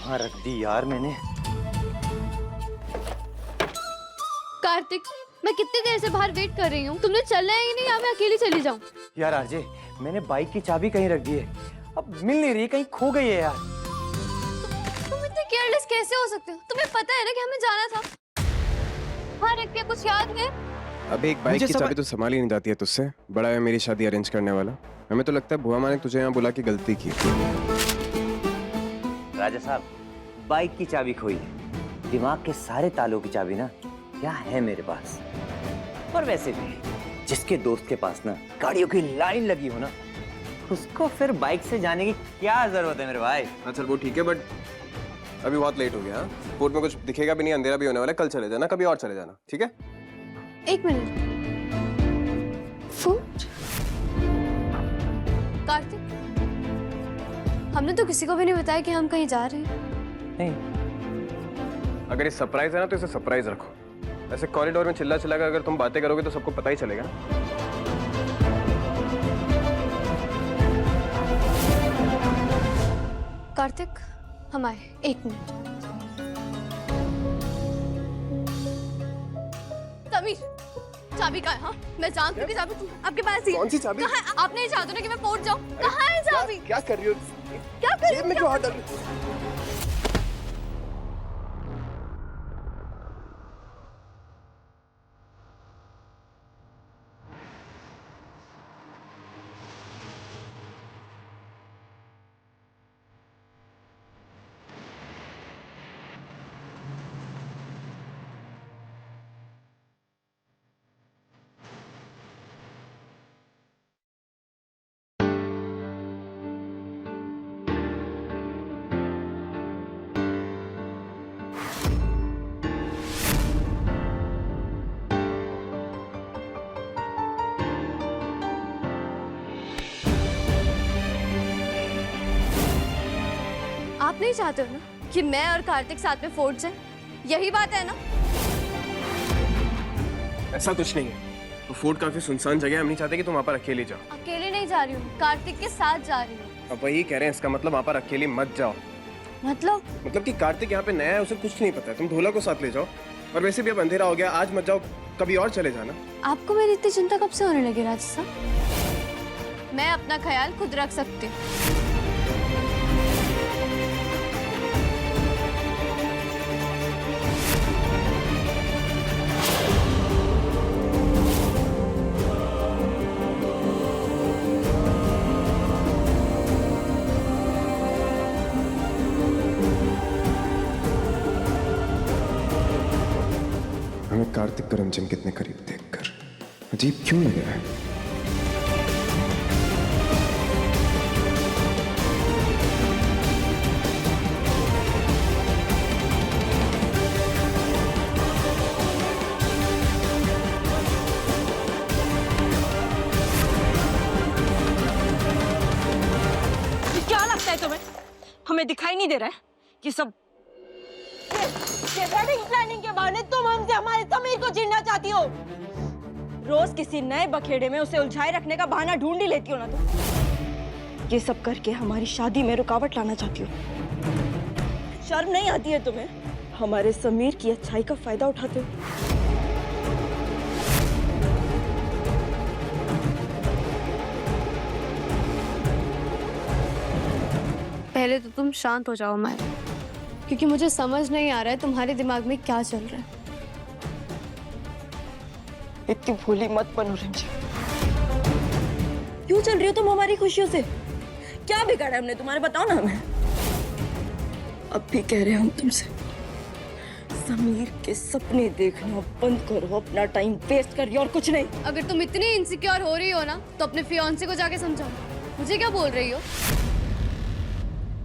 कहाँ रख दी यार मैंने? कार्तिक, मैं कितनी देर से बाहर वेट कर रही हूँ। तुमने चलना है या नहीं, या मैं अकेली चली जाऊँ? यार आरजे, मैंने बाइक की चाबी कहीं रख दी है, अब मिल नहीं रही, कहीं खो गई है यार। तुम इतने केयरलेस कैसे हो सकते हो? तुम्हें पता है ना कि हमें जाना था। हाँ रख दिया, कुछ याद है? अबे एक बाइक की चाबी तो संभाली नहीं जाती है तुझसे। बड़ा है मेरी शादी अरेंज करने वाला। हमें तो लगता है बुआ माँ ने तुझे यहाँ बुला के गलती की। राजा साहब, बाइक की चाबी खोई है, दिमाग के सारे तालों की चाबी ना क्या है मेरे पास। और वैसे भी जिसके दोस्त के पास ना गाड़ियों की लाइन लगी हो ना, उसको फिर बाइक से जाने की क्या जरूरत है मेरे भाई। हाँ चल वो ठीक है, बट अभी बहुत लेट हो गया। कोर्ट में कुछ दिखेगा भी नहीं, अंधेरा भी होने वाला है। कल चले जाना, कभी और चले जाना, ठीक है? एक मिनट। फूट कार्तिक, हमने तो किसी को भी नहीं बताया कि हम कहीं जा रहे हैं। नहीं, अगर ये सरप्राइज है ना तो इसे सरप्राइज रखो। ऐसे कॉरिडोर में चिल्ला चिल्ला कर अगर तुम बातें करोगे तो सबको पता ही चलेगा। कार्तिक, हम आए। एक मिनट। समीर, चाबी कहाँ है? हाँ, मैं जानती हूँ कि चाबी आपके पास ही है। कौन सी चाबी? कहाँ है? आप नहीं चाहते ना कि मैं फोड़ जाऊँ? कहाँ है चाबी? क्या कर रही हो? क्या कर रही जेब हो? में क्यों हाथ डाल रही हो? आप नहीं चाहते हो ना कि मैं और कार्तिक साथ में फोड़ जाए? यही बात है ना? ऐसा कुछ नहीं है। तो फोर्ट काफी सुनसान जगह है, हम नहीं चाहते कि तुम वहाँ पर अकेले जाओ। अकेले नहीं जा रही हूँ, कार्तिक के साथ जा रही हूँ। अब वही कह रहे हैं, इसका मतलब वहाँ पर अकेले मत जाओ। मतलब कि कार्तिक यहाँ पे नया है, उसे कुछ नहीं पता है। तुम ढोला को साथ ले जाओ। और वैसे भी अब अंधेरा हो गया, आज मत जाओ, कभी और चले जाना। आपको मेरी इतनी चिंता कब से होने लगी राज साहब? मैं अपना ख्याल खुद रख सकती हूँ। हमें कार्तिक करमचंद कितने करीब देखकर अजीब क्यों लग रहा है? क्या लगता है तुम्हें हमें दिखाई नहीं दे रहा है कि सब ये वेडिंग प्लानिंग के बहाने तुम हमसे हमारे समीर को छीनना चाहती हो? रोज किसी नए बखेड़े में उसे उलझाए रखने का बहाना ढूंढ ही लेती हो ना तुम। ये सब करके हमारी शादी में रुकावट लाना चाहती हो। शर्म नहीं आती है तुम्हें? हमारे समीर की अच्छाई का फायदा उठाते हो। पहले तो तुम शांत हो जाओ माया, क्योंकि मुझे समझ नहीं आ रहा है तुम्हारे दिमाग में क्या चल रहा है। इतनी भोली मत बनो रंजी। क्यों चल रही हो तुम हमारी खुशियों से? क्या बिगाड़ा हमने तुम्हारे, बताओ ना हमें। अब भी कह रहे हैं हम तुमसे, समीर के सपने देखना बंद करो, अपना टाइम वेस्ट करिए और कुछ नहीं। अगर तुम इतनी इनसिक्योर हो रही हो ना तो अपने फियांसे को जाके समझाओ। मुझे क्या बोल रही हो?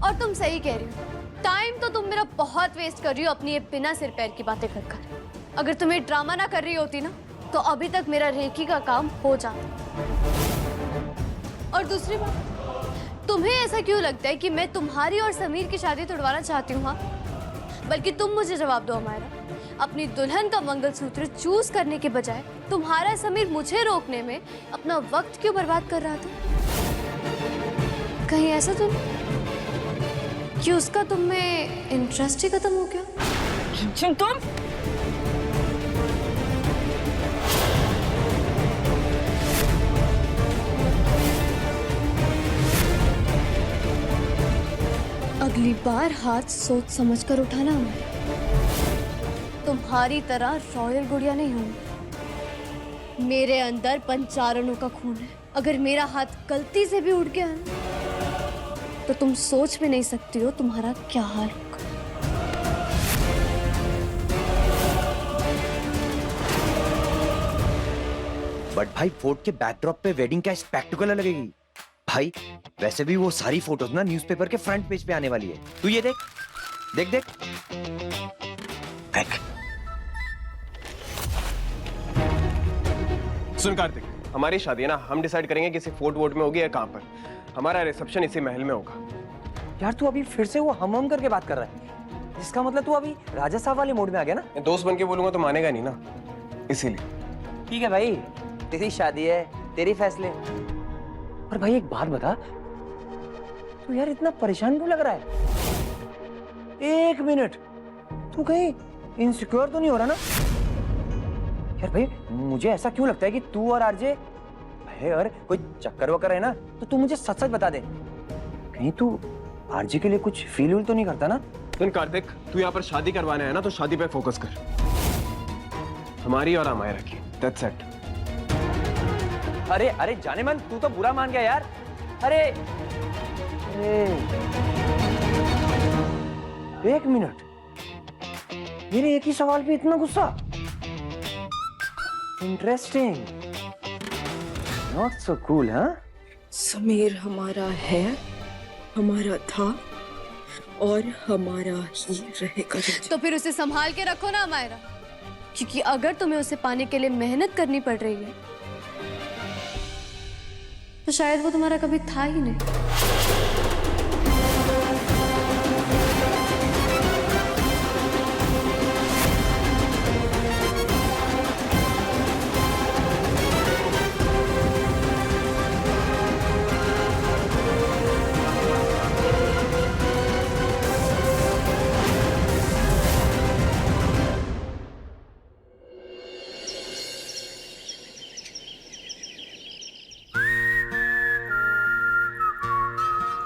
और तुम सही कह रही हो, टाइम तो तुम मेरा बहुत वेस्ट कर रही हो अपनी ये बिना सिर पैर की बातें कर कर। अगर तुम्हें ड्रामा ना कर रही होती ना तो अभी तक मेरा रेकी का काम हो जाता। और दूसरी बात, तुम्हें ऐसा क्यों लगता है कि मैं तुम्हारी और समीर की शादी तोड़वाना चाहती हूँ? हाँ, बल्कि तुम मुझे जवाब दो हमारा। अपनी दुल्हन का मंगलसूत्र चूज करने के बजाय तुम्हारा समीर मुझे रोकने में अपना वक्त क्यों बर्बाद कर रहा था? कहीं ऐसा तो नहीं? कि उसका तुम में इंटरेस्ट ही खत्म हो गया? रिमझिम तुम अगली बार हाथ सोच समझ कर उठाना। मैं तुम्हारी तरह रॉयल गुड़िया नहीं हूं। मेरे अंदर पंचारणों का खून है। अगर मेरा हाथ गलती से भी उठ गया ना, तो तुम सोच भी नहीं सकती हो तुम्हारा क्या हाल होगा। बट भाई फोर्ट के बैकड्रॉप पे वेडिंग क्या स्पेक्टिकुलर लगेगी भाई। वैसे भी वो सारी फोटोज ना न्यूज़पेपर के फ्रंट पेज पे आने वाली है। तू ये देख देख देख देख। सुन कार्तिक, हमारी शादी है ना, हम डिसाइड करेंगे किसी फोर्ट वोट में होगी या कहाँ पर। हमारा रिसेप्शन इसी महल में होगा। यार तू अभी फिर से वो हम करके बात कर रहा है, जिसका मतलब तू अभी राजा साहब वाले मोड में आ गया ना। मैं दोस्त बन के बोलूंगा तो मानेगा नहीं ना, इसीलिए। ठीक है भाई, तेरी शादी है, तेरी फैसले। पर भाई एक बात बता, तू यार इतना परेशान क्यों लग रहा है? एक मिनट, तू कहीं इनसिक्योर तो नहीं हो रहा ना? यार भाई मुझे ऐसा क्यों लगता है कि तू और आरजे अगर कोई चक्कर वक्कर है ना, तो तू मुझे सच सच बता दे। कहीं तू आरजे के लिए कुछ फील तो नहीं करता ना? सुन कार्तिक, तू यहाँ पर शादी करवाना है ना, तो शादी पे फोकस कर, हमारी और अमायरा की। That's it. अरे अरे जाने मन, तू तो बुरा मान गया यार। अरे एक मिनट, मेरे एक ही सवाल पे इतना गुस्सा? Interesting, not so cool. हाँ समीर हमारा है, हमारा था और हमारा ही रहेगा। तो फिर उसे संभाल के रखो ना अमायरा, क्योंकि अगर तुम्हें उसे पाने के लिए मेहनत करनी पड़ रही है, तो शायद वो तुम्हारा कभी था ही नहीं।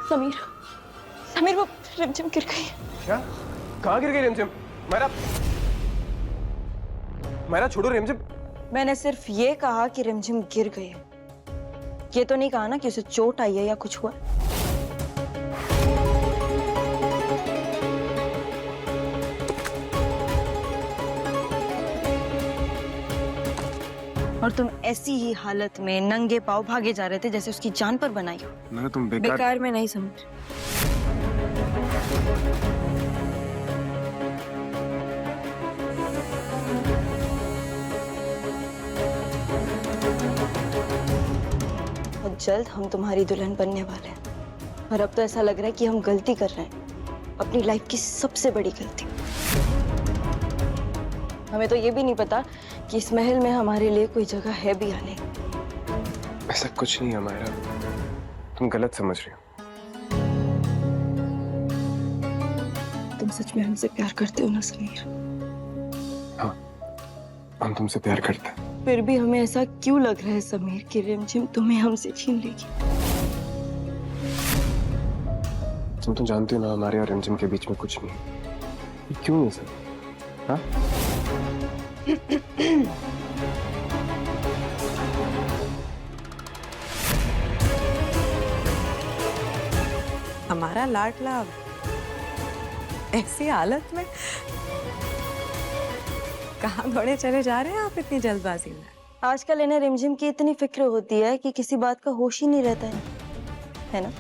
समीर, समीर वो रिमझिम गिर गई। क्या? कहाँ गिर गई रिमझिम? मेरा छोड़ो रिमझिम। मैंने सिर्फ ये कहा कि रिमझिम गिर गई है, ये तो नहीं कहा ना कि उसे चोट आई है या कुछ हुआ। और तुम ऐसी ही हालत में नंगे पांव भागे जा रहे थे जैसे उसकी जान पर बनाई हो। मेरा तुम बेकार में नहीं समझ। और जल्द हम तुम्हारी दुल्हन बनने वाले हैं। और अब तो ऐसा लग रहा है कि हम गलती कर रहे हैं, अपनी लाइफ की सबसे बड़ी गलती। हमें तो ये भी नहीं पता कि इस महल में हमारे लिए कोई जगह है भी या नहीं। ऐसा कुछ नहीं है अमायरा, तुम गलत समझ रही हो। तुम सच में हमसे प्यार करते हो ना समीर? हाँ, हम तुमसे प्यार करते हैं। फिर भी हमें ऐसा क्यों लग रहा है समीर कि रिमझिम तुम्हें हमसे छीन लेगी? तुम तो जानती हो ना, हमारे और रिमझिम के बीच में कुछ नहीं। ये क्यों है सर? हाँ? हमारा लाडला ऐसी हालत में कहाँ दौड़े चले जा रहे हैं आप इतनी जल्दबाजी में? आजकल इन्हें रिमझिम की इतनी फिक्र होती है कि किसी बात का होश ही नहीं रहता है ना?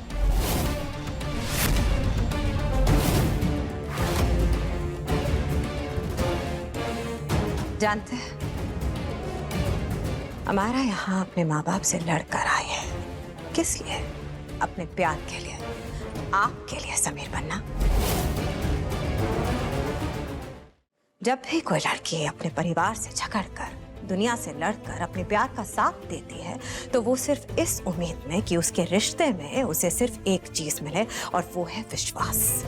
जानते हैं, हमारा यहाँ अपने माँ बाप से लड़कर आए हैं। किस लिए? अपने प्यार के लिए, आपके लिए समीर बनना। जब भी कोई लड़की अपने परिवार से झगड़कर दुनिया से लड़कर अपने प्यार का साथ देती है तो वो सिर्फ इस उम्मीद में कि उसके रिश्ते में उसे सिर्फ एक चीज मिले और वो है विश्वास।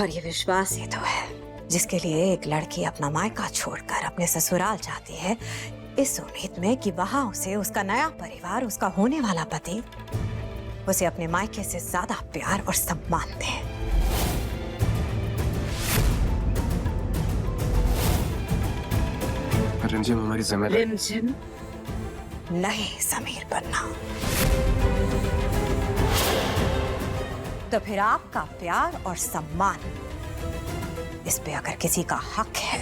और ये विश्वास ही तो है जिसके लिए एक लड़की अपना मायका छोड़कर अपने ससुराल जाती है, इस उम्मीद में कि वहां उसे उसका नया परिवार, उसका होने वाला पति उसे अपने मायके से ज्यादा प्यार और सम्मान दे। रिमझिम हमारी जिम्मेदारी। रिमझिम नहीं समीर बनना। तो फिर आपका प्यार और सम्मान, इस पे अगर किसी का हक है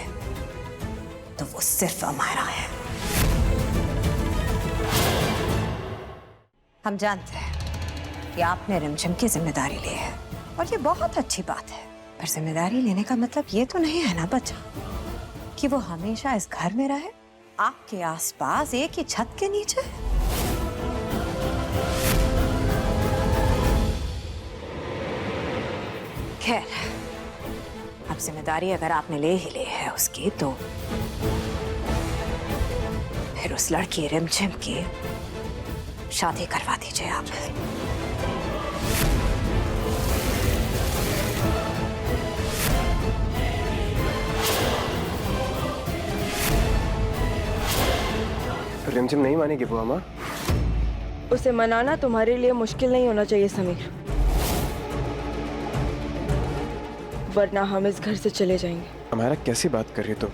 तो वो सिर्फ हमारा है। हम जानते हैं कि आपने रिमझिम की जिम्मेदारी ली है और ये बहुत अच्छी बात है, पर जिम्मेदारी लेने का मतलब ये तो नहीं है ना बच्चा कि वो हमेशा इस घर में रहे, आपके आसपास एक ही छत के नीचे। खैर, अब जिम्मेदारी अगर आपने ले ही ली है उसकी, तो फिर उस लड़की रिमझिम की शादी करवा दीजिए आप। रिमझिम नहीं मानेगी बुआ माँ। उसे मनाना तुम्हारे लिए मुश्किल नहीं होना चाहिए समीर, वरना हम इस घर से चले जाएंगे। हमारा कैसी बात कर रही हो तुम?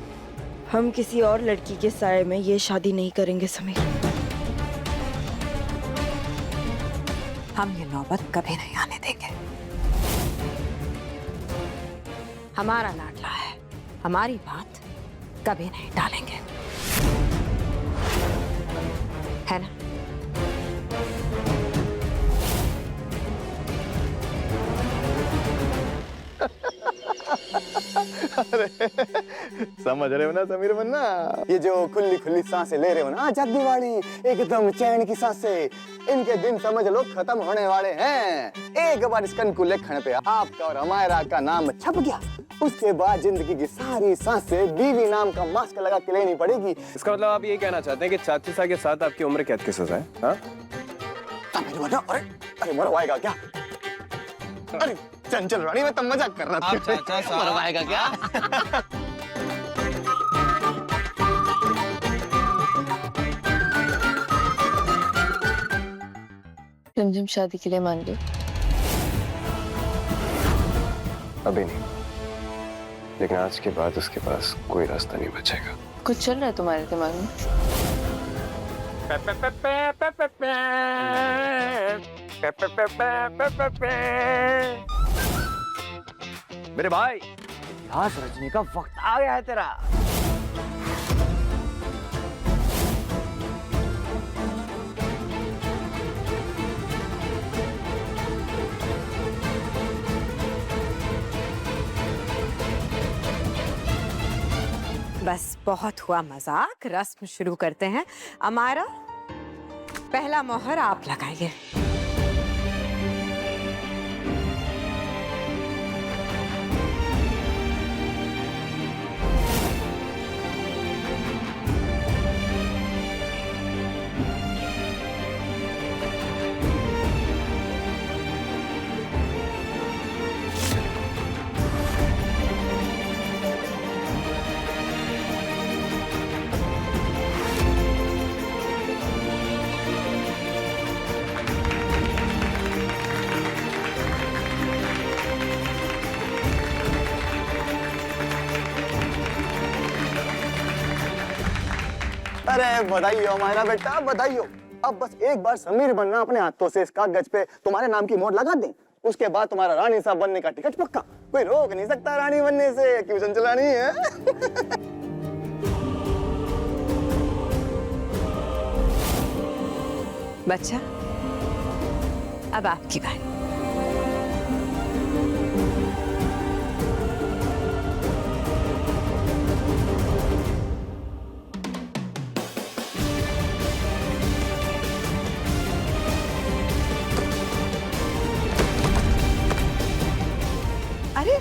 हम किसी और लड़की के साये में ये शादी नहीं करेंगे समीर। हम ये नौबत कभी नहीं आने देंगे। हमारा लाडला है, हमारी बात कभी नहीं टालेंगे, है ना? अरे समझ रहे हो ना समीर मन्ना, ये जो खुली खुली सांसें ले रहे हो ना आजादी वाली, एकदम चैन की सांसें, इनके दिन समझ लो खत्म होने वाले हैं। एक बार इस कनकुले खण पे आपका और हमारा का नाम छप गया, उसके बाद जिंदगी की सारी सांसें बीवी नाम का मास्क लगा के लेनी पड़ेगी। इसका मतलब आप ये कहना चाहते हैं कि चाची साहब के साथ आपकी उम्र कैद की सजा है? हाँ? समीर मन्ना, अरे अरे मरवाएगा क्या? अरे चंचल रानी, मैं तो मजाक कर रहा था। चाचा साहब मरवाएगा क्या? रिमझिम शादी के लिए मान ली? अभी नहीं, लेकिन आज के बाद उसके पास कोई रास्ता नहीं बचेगा। कुछ चल रहा है तुम्हारे दिमाग में? मेरे भाई, इतिहास रचने का वक्त आ गया है तेरा। बस बहुत हुआ मजाक, रस्म शुरू करते हैं। अमारा, पहला मोहर आप लगाइए। अरे बधाई हो हमारा बेटा, बधाई हो। अब बस एक बार समीर बनना अपने हाथों से इस कागज पे तुम्हारे नाम की मोहर लगा दे, उसके बाद तुम्हारा रानी साहब बनने का टिकट पक्का। कोई रोक नहीं सकता रानी बनने से, क्यों चंचल रानी है? बच्चा, अब आपकी बारी। अरे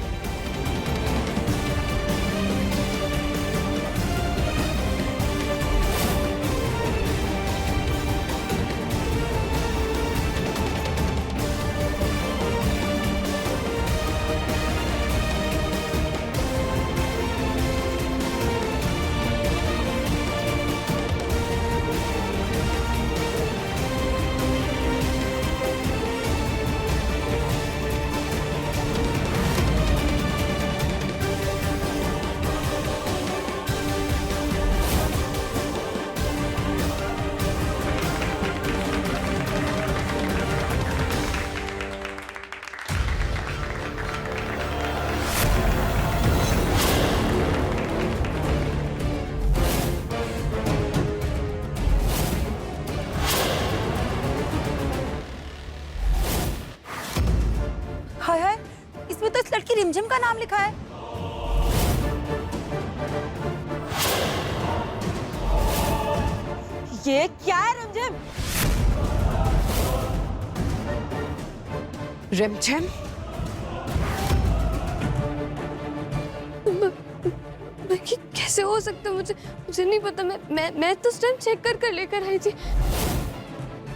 रिमझिम का नाम लिखा है। ये क्या है रिमझिम? रिमझिम? कैसे हो सकता है? मुझे नहीं पता। मैं तो उस टाइम चेक कर लेकर आई थी।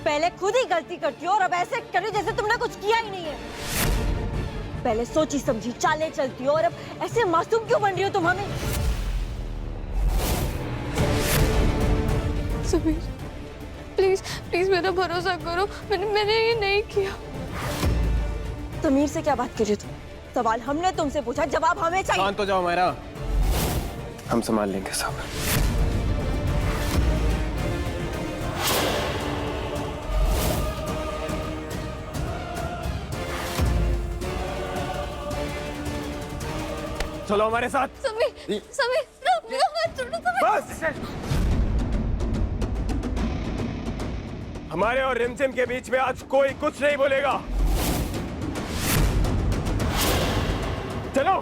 पहले खुद ही गलती करती हो और अब ऐसे कर रही हो जैसे तुमने कुछ किया ही नहीं है। पहले सोची समझी चालें चलती हो और अब ऐसे मासूम क्यों बन रही हो तुम हमें? समीर, प्लीज प्लीज मेरा भरोसा करो। मैंने ये नहीं किया। समीर से क्या बात कर रही हो तुम? सवाल हमने तुमसे पूछा, जवाब हमें चाहिए। शांत हो जाओ मायरा, हम संभाल लेंगे सब। चलो हमारे साथ। समीर, समीर, मेरा हाथ छोड़ो समीर। बस, हमारे और रिमझिम के बीच में आज कोई कुछ नहीं बोलेगा। चलो।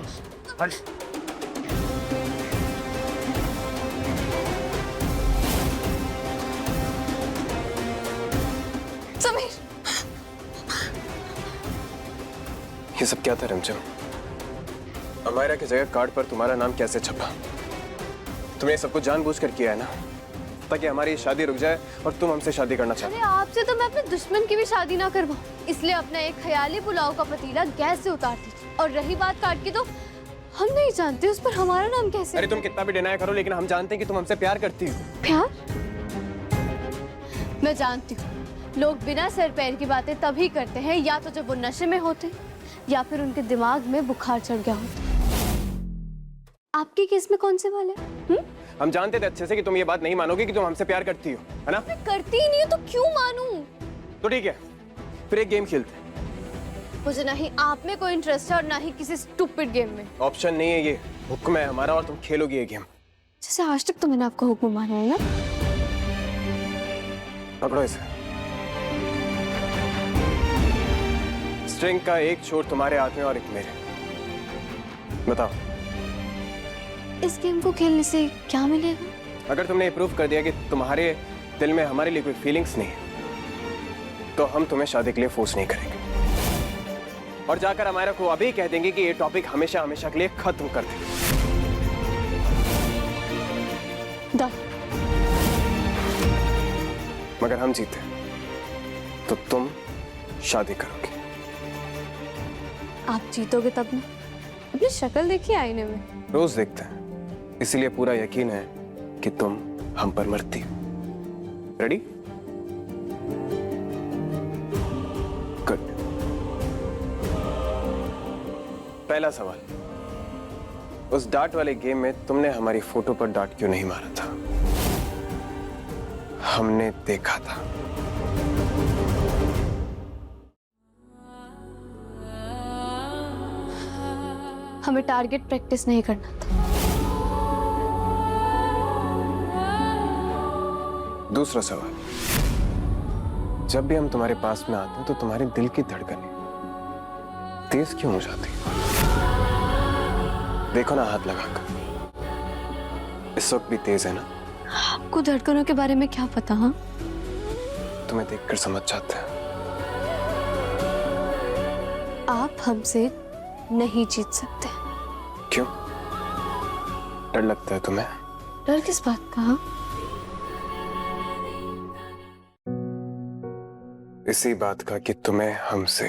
समीर, ये सब क्या था रिमझिम? अमायरा की जगह कार्ड पर तुम्हारा नाम कैसे छपा? तुमने सब कुछ जानबूझकर किया है ना, ताकि हमारी शादी रुक जाए और तुम हमसे शादी करना चाहते। अरे आपसे तो मैं अपने दुश्मन की भी शादी ना करवाऊं, इसलिए अपना एक ख्याली पुलाव का पतीला गैस से उतारती थी। और रही बात कार्ड की, तो हम नहीं जानते उस पर हमारा नाम कैसे। अरे तुम कितना भी डिनाई करो, लेकिन हम जानते हैं कि तुम हमसे प्यार करती हो। प्यार? मैं जानती हूँ लोग बिना सर पैर की बातें तभी करते हैं, या तो जब वो नशे में होते या फिर उनके दिमाग में बुखार चढ़ गया होता। आपके केस में कौन से वाले? हम जानते थे अच्छे से कि तुम ये बात नहीं मानोगे कि तुम हमसे प्यार करती हो, है ना? मैं करती ही नहीं हूँ तो क्यों मानूं? तो ठीक है, फिर एक गेम खेलते हैं। मुझे ना ही आप में कोई इंटरेस्ट है और ना ही किसी स्टूपिड गेम में। ऑप्शन नहीं है, ये हुक्म है हमारा और तुम खेलोगी ये गेम। जैसे आज तक तो मैंने आपका हुक्म माना है ना। पकड़ो इसे। स्ट्रिंग का एक छोर तुम्हारे हाथ में और एक मेरे। बताओ, इस गेम को खेलने से क्या मिलेगा? अगर तुमने प्रूव कर दिया कि तुम्हारे दिल में हमारे लिए कोई फीलिंग्स नहीं है, तो हम तुम्हें शादी के लिए फोर्स नहीं करेंगे और जाकर अमायरा को अभी कह देंगे कि ये टॉपिक हमेशा हमेशा के लिए खत्म कर देंगे। मगर हम जीते तो तुम शादी करोगे। आप जीतोगे तब ना। अपनी शक्ल देखिए आईने में। रोज देखते हैं, इसीलिए पूरा यकीन है कि तुम हम पर मरती हो। रेडी? गुड। पहला सवाल, उस डार्ट वाले गेम में तुमने हमारी फोटो पर डार्ट क्यों नहीं मारा था? हमने देखा था। हमें टारगेट प्रैक्टिस नहीं करना था। दूसरा सवाल, जब भी हम तुम्हारे पास में आते हैं तो तुम्हारे दिल की धड़कनें तेज क्यों हो जाती? देखो ना हाथ लगाकर, इस वक्त भी तेज है ना? आपको धड़कनों के बारे में क्या पता? हाँ, तुम्हें देखकर समझ जाते हैं। आप हमसे नहीं जीत सकते। क्यों? डर लगता है तुम्हें? डर किस बात का? हाँ? इसी बात का कि तुम्हें हमसे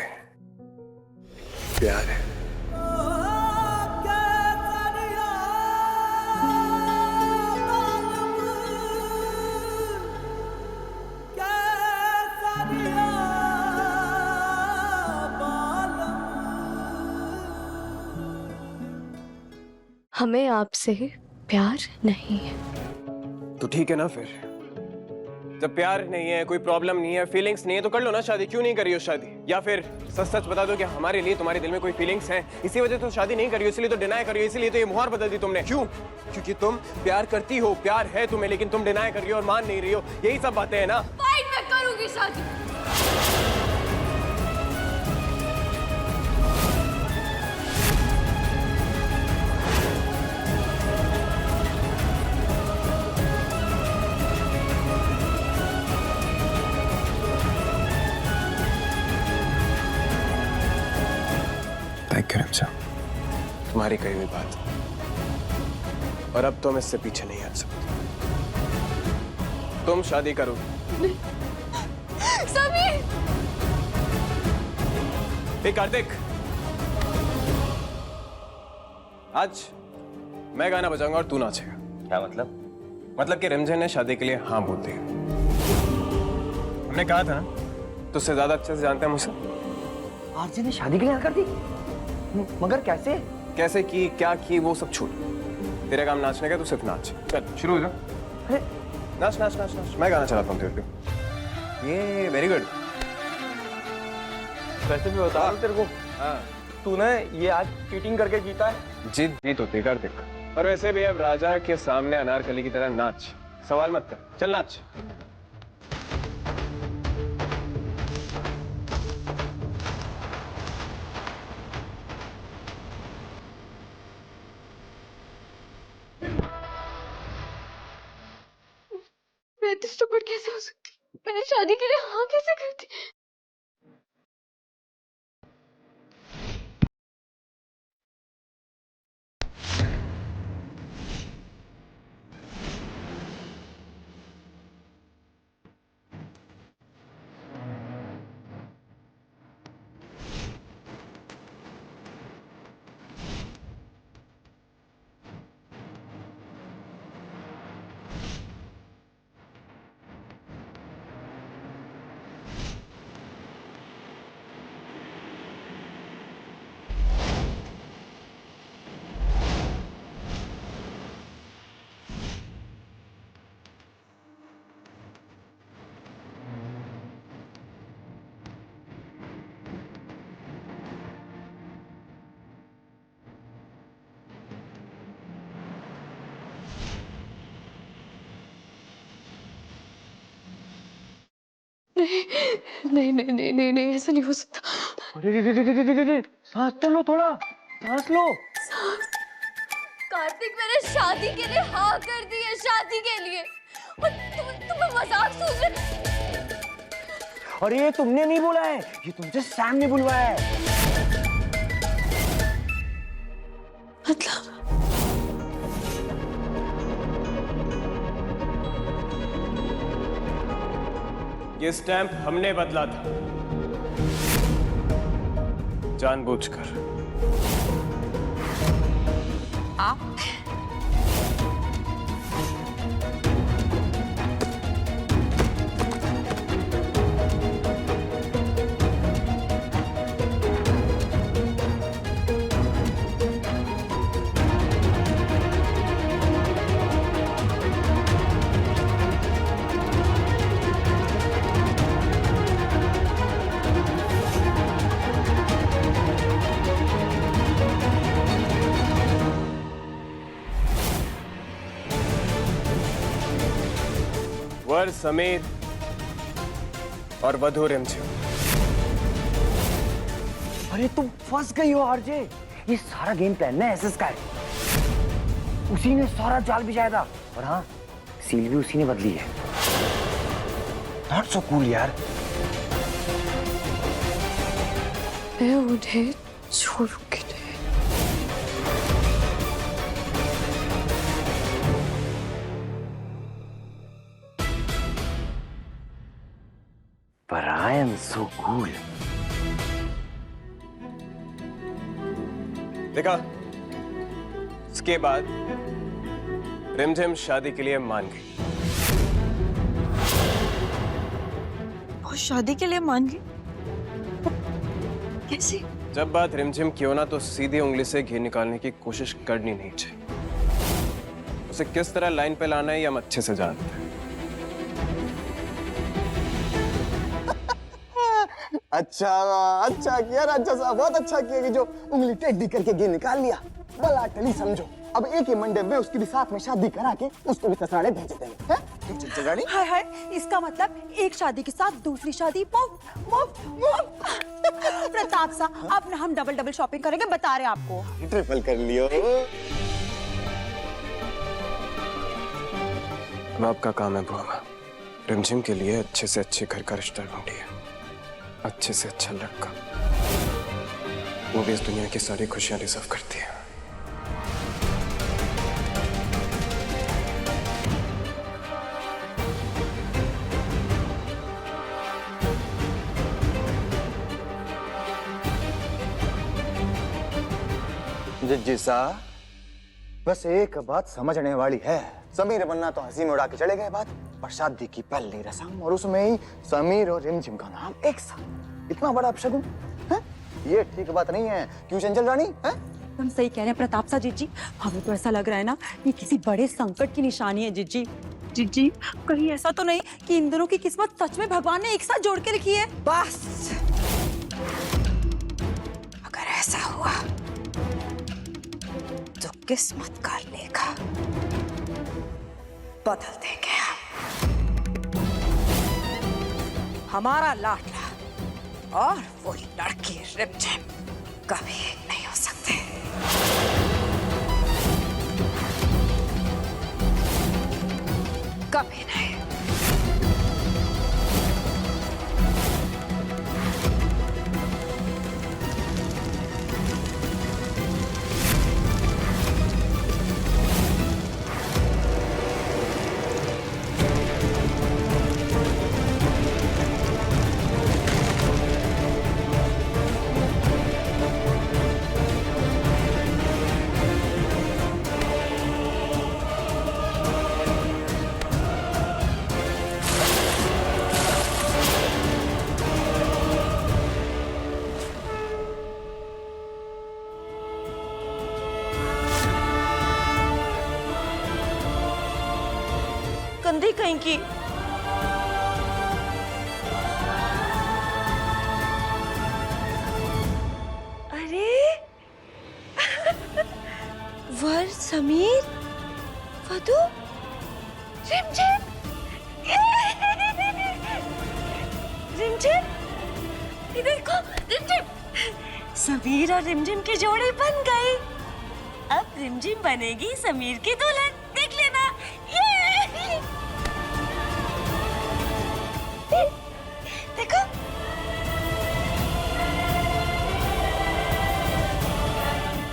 प्यार है। हमें आपसे प्यार नहीं है। तो ठीक है ना फिर, जब प्यार नहीं है, कोई प्रॉब्लम नहीं है, फीलिंग्स नहीं है, तो कर लो ना शादी। क्यों नहीं करी हो शादी? या फिर सच सच बता दो कि हमारे लिए तुम्हारे दिल में कोई फीलिंग्स हैं, इसी वजह तो शादी नहीं करी हो, इसलिए तो डिनाई करी हो, इसीलिए तो ये मुहार बदल दी तुमने। क्यों? क्योंकि तुम प्यार करती हो, प्यार है तुम्हें, लेकिन तुम डिनाई कर रही हो और मान नहीं रही हो। यही सब बातें हैं ना। फाइन, मैं करूंगी शादी। थैंक यू रिमझिम, तुम्हारी कही हुई बात, और अब तुम इससे पीछे नहीं हट सकते। तुम शादी करो। समीर! हे कार्तिक, आज मैं गाना बजाऊंगा और तू नाचेगा। क्या मतलब? मतलब कि रिमझिम ने शादी के लिए हाँ बोल दिया। हमने कहा था ना, तुझसे ज्यादा अच्छे से जानते हैं मुझसे। आरजे ने शादी के लिए हाँ कर दी? मगर कैसे? कैसे की, क्या की, वो सब छोड़। तेरा काम नाचने का, तू सिर्फ नाच। चल शुरू हो जा। अरे नाच नाच नाच नाच, मैं गाना चलाता हूँ तेरे को। ये वेरी गुड। वैसे भी बता तेरे को, हाँ, तूने ये आज चीटिंग करके जीता है। जीत जीत होती है कार्तिक। और वैसे भी अब राजा के सामने अनारकली की तरह नाच, सवाल मत कर, चल नाच। मैं इतनी स्टूपिड कैसे हो सकती? मैंने शादी के लिए हाँ कैसे कर दी? नहीं नहीं नहीं नहीं नहीं, ऐसा नहीं हो सकता। अरे सांस तो लो, थोड़ा सांस लो। कार्तिक, मैंने शादी के लिए हाँ कर दी है, शादी के लिए। और तुम्हें मजाक सूझ रहा? अरे ये तुमने नहीं बोला है, ये तुमसे सैम ने बुलवाया है। मतलब ये स्टैंप हमने बदला था, जानबूझकर। आप वर समीर और वधू रिमझिम। अरे तुम फंस गई हो आरजे। ये सारा गेम प्लान ना एसएस का है। उसी ने सारा जाल बिछाया था, और हाँ, सील भी उसी ने बदली है। नॉट सो कूल यार। मैं उन्हें छोड़ूंगी नहीं। But I am so cool. देखा, इसके बाद रिमझिम शादी के लिए मान गई। वो शादी के लिए मान गई? कैसे? जब बात रिमझिम की हो ना, तो सीधी उंगली से घी निकालने की कोशिश करनी नहीं चाहिए। उसे किस तरह लाइन पे लाना है ये हम अच्छे से जानते हैं। अच्छा अच्छा किया राजा साहब, बहुत अच्छा किया कि जो उंगली टेढ़ी करके घी निकाल लिया। भला टली समझो, अब एक ही मंडप में उसकी भी साथ में शादी करा के उसको भी ससुराले भेज देंगे। हैं? हाय हाय, इसका मतलब एक शादी के साथ दूसरी शादी मुफ्त मुफ्त मुफ्त। प्रताप साहब, अब ना हम डबल डबल शॉपिंग करेंगे, बता रहे आपको। ट्रिपल कर लियो। अब आपका काम है बुआ, रिमझिम के लिए अच्छे से अच्छे घर का रिश्ता ढूंढिए, अच्छे से अच्छा लड़का। वो भी इस दुनिया की सारी खुशियां डिजर्व करती है। जज्जी साहब, बस एक बात समझने वाली है। समीर बनना तो हंसी में उड़ा के चले गए बात, पर शादी की पहली रस्म और उसमें ही समीर और रिमझिम का नाम एक साथ, इतना बड़ा अपशगुन है? ये ठीक बात नहीं है। क्यों चंचल रानी है? तुम सही कह रहे हैं प्रताप सा जीजी। हमें तो ऐसा लग रहा है ना ये किसी बड़े संकट की निशानी है जीजी। जीजी कहीं ऐसा तो नहीं कि इन दोनों की किस्मत सच में भगवान ने एक साथ जोड़ के लिखी है? बस अगर ऐसा हुआ तो किस्मत का लेखा बदल देंगे हम। हमारा लाडला और वो लड़की रिमझिम कभी एक नहीं हो सकते। कभी नहीं। गंदी कहीं की। अरे वर समीर वधु रिमझिम। रिमझिम ये देखो रिमझिम, समीर और रिमझिम की जोड़ी बन गई। अब रिमझिम बनेगी समीर की दुल्हन, देख लेना। ये देखो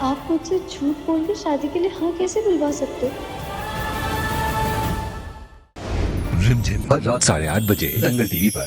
आप मुझसे झूठ बोल के शादी के लिए हाँ कैसे बुलवा सकते हो? रिमझिम रात 8:30 बजे दंगल टीवी पर।